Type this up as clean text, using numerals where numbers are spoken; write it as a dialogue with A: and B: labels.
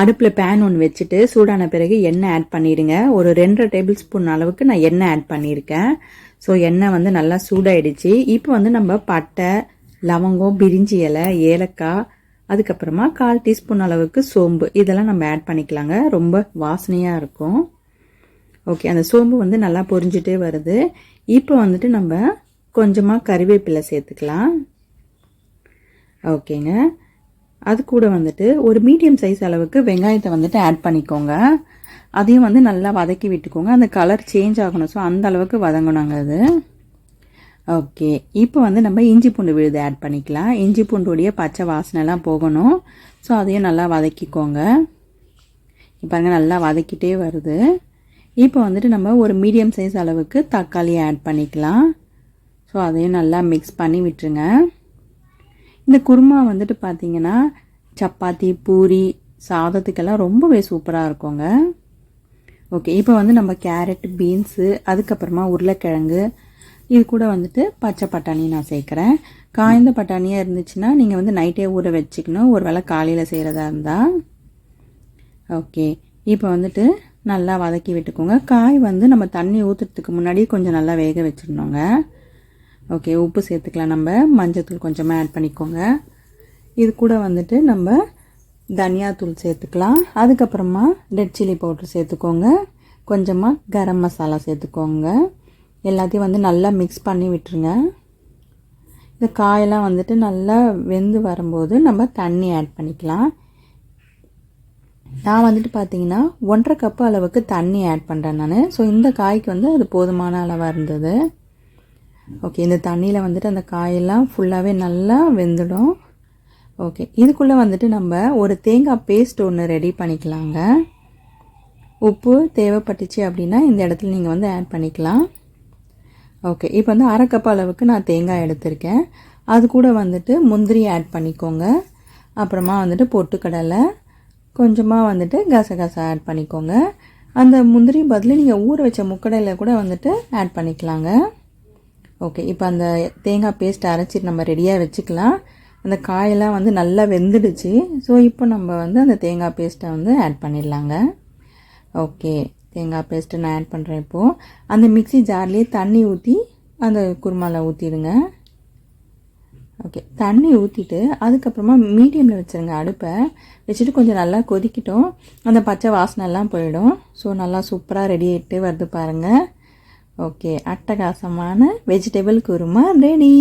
A: அடுப்பில் பேன் ஒன்று வச்சுட்டு சூடான பிறகு எண்ணெய் ஆட் பண்ணிடுங்க. ஒரு 2.5 டேபிள் ஸ்பூன் அளவுக்கு நான் எண்ணெய் ஆட் பண்ணியிருக்கேன். ஸோ எண்ணெய் வந்து நல்லா சூடாயிடுச்சு. இப்போ வந்து நம்ம பட்டை, லவங்கம், பிரிஞ்சி இலை, ஏலக்காய், அதுக்கப்புறமா 1/4 டீஸ்பூன் அளவுக்கு சோம்பு இதெல்லாம் நம்ம ஆட் பண்ணிக்கலாங்க. ரொம்ப வாசனையாக இருக்கும். ஓகே, அந்த சோம்பு வந்து நல்லா பொரிஞ்சிட்டே வருது. இப்போ வந்துட்டு நம்ம கொஞ்சமாக கறிவேப்பிலை சேர்த்துக்கலாம். ஓகேங்க, அது கூட வந்துட்டு ஒரு மீடியம் சைஸ் அளவுக்கு வெங்காயத்தை வந்துட்டு ஆட் பண்ணிக்கோங்க. அதையும் வந்து நல்லா வதக்கி விட்டுக்கோங்க. அந்த கலர் சேஞ்ச் ஆகணும். ஸோ அந்த அளவுக்கு வதங்கணுங்க அது. ஓகே, இப்போ வந்து நம்ம இஞ்சி பூண்டு விழுது ஆட் பண்ணிக்கலாம். இஞ்சி பூண்டுடைய பச்சை வாசனைலாம் போகணும். ஸோ அதையும் நல்லா வதக்கிக்கோங்க. பாருங்க, நல்லா வதக்கிட்டே வருது. இப்போ வந்துட்டு நம்ம ஒரு மீடியம் சைஸ் அளவுக்கு தக்காளியை ஆட் பண்ணிக்கலாம். ஸோ அதையும் நல்லா மிக்ஸ் பண்ணி விட்டுருங்க. இந்த குருமா வந்துட்டு பார்த்திங்கன்னா சப்பாத்தி, பூரி, சாதத்துக்கெல்லாம் ரொம்பவே சூப்பராக இருக்குங்க. ஓகே, இப்போ வந்து நம்ம கேரட், பீன்ஸு, அதுக்கப்புறமா உருளைக்கிழங்கு, இது கூட வந்துட்டு பச்சை பட்டாணி நான் சேர்க்குறேன். காய்ந்த பட்டாணியாக இருந்துச்சுன்னா நீங்கள் வந்து நைட்டே ஊற வச்சுக்கணும், ஒரு வேளை காலையில் செய்கிறதா இருந்தால். ஓகே, இப்போ வந்துட்டு நல்லா வதக்கி விட்டுக்கோங்க. காய் வந்து நம்ம தண்ணி ஊற்றுறதுக்கு முன்னாடி கொஞ்சம் நல்லா வேக வச்சிடணுங்க. ஓகே, உப்பு சேர்த்துக்கலாம். நம்ம மஞ்சத்தூள் கொஞ்சமாக ஆட் பண்ணிக்கோங்க. இது கூட வந்துட்டு நம்ம தனியாத்தூள் சேர்த்துக்கலாம். அதுக்கப்புறமா ரெட் சில்லி பவுடர் சேர்த்துக்கோங்க. கொஞ்சமாக கரம் மசாலா சேர்த்துக்கோங்க. எல்லாத்தையும் வந்து நல்லா மிக்ஸ் பண்ணி விட்டுருங்க. இந்த காயெல்லாம் வந்துட்டு நல்லா வெந்து வரும்போது நம்ம தண்ணி ஆட் பண்ணிக்கலாம். நான் வந்துட்டு பார்த்தீங்கன்னா 1.5 கப்பு அளவுக்கு தண்ணி ஆட் பண்ணுறேன் நான். ஸோ இந்த காய்க்கு வந்து அது போதுமான அளவாக இருந்தது. ஓகே, இந்த தண்ணியில் வந்துட்டு அந்த காயெல்லாம் ஃபுல்லாகவே நல்லா வெந்துடும். ஓகே, இதுக்குள்ளே வந்துட்டு நம்ம ஒரு தேங்காய் பேஸ்ட் ஒன்று ரெடி பண்ணிக்கலாங்க. உப்பு தேவைப்பட்டுச்சு அப்படின்னா இந்த இடத்துல நீங்கள் வந்து ஆட் பண்ணிக்கலாம். ஓகே, இப்போ வந்து 1/2 கப் அளவுக்கு நான் தேங்காய் எடுத்திருக்கேன். அது கூட வந்துட்டு முந்திரி ஆட் பண்ணிக்கோங்க. அப்புறமா வந்துட்டு பொட்டுக்கடலை, கொஞ்சமாக வந்துட்டு கசகசா ஆட் பண்ணிக்கோங்க. அந்த முந்திரி பதில் நீங்கள் ஊற வச்ச முக்கடையில் கூட வந்துட்டு ஆட் பண்ணிக்கலாங்க. ஓகே, இப்போ அந்த தேங்காய் பேஸ்ட் அரைச்சிட்டு நம்ம ரெடியாக வச்சுக்கலாம். அந்த காயெல்லாம் வந்து நல்லா வெந்துடுச்சு. ஸோ இப்போ நம்ம வந்து அந்த தேங்காய் பேஸ்ட்டை வந்து ஆட் பண்ணிடலாங்க. ஓகே, தேங்காய் பேஸ்ட்டு நான் ஆட் பண்ணுறேன். இப்போது அந்த மிக்ஸி ஜார்லேயே தண்ணி ஊற்றி அந்த குருமாவில் ஊற்றிடுங்க. ஓகே, தண்ணி ஊற்றிட்டு அதுக்கப்புறமா மீடியமில் வச்சுருங்க. அடுப்பை வச்சுட்டு கொஞ்சம் நல்லா கொதிக்கிட்டோம். அந்த பச்சை வாசனைலாம் போயிடும். ஸோ நல்லா சூப்பராக ரெடி ஆகிட்டு வருது பாருங்கள். ஓகே, அட்டகாசமான வெஜிடபிள் குருமா ரெடி.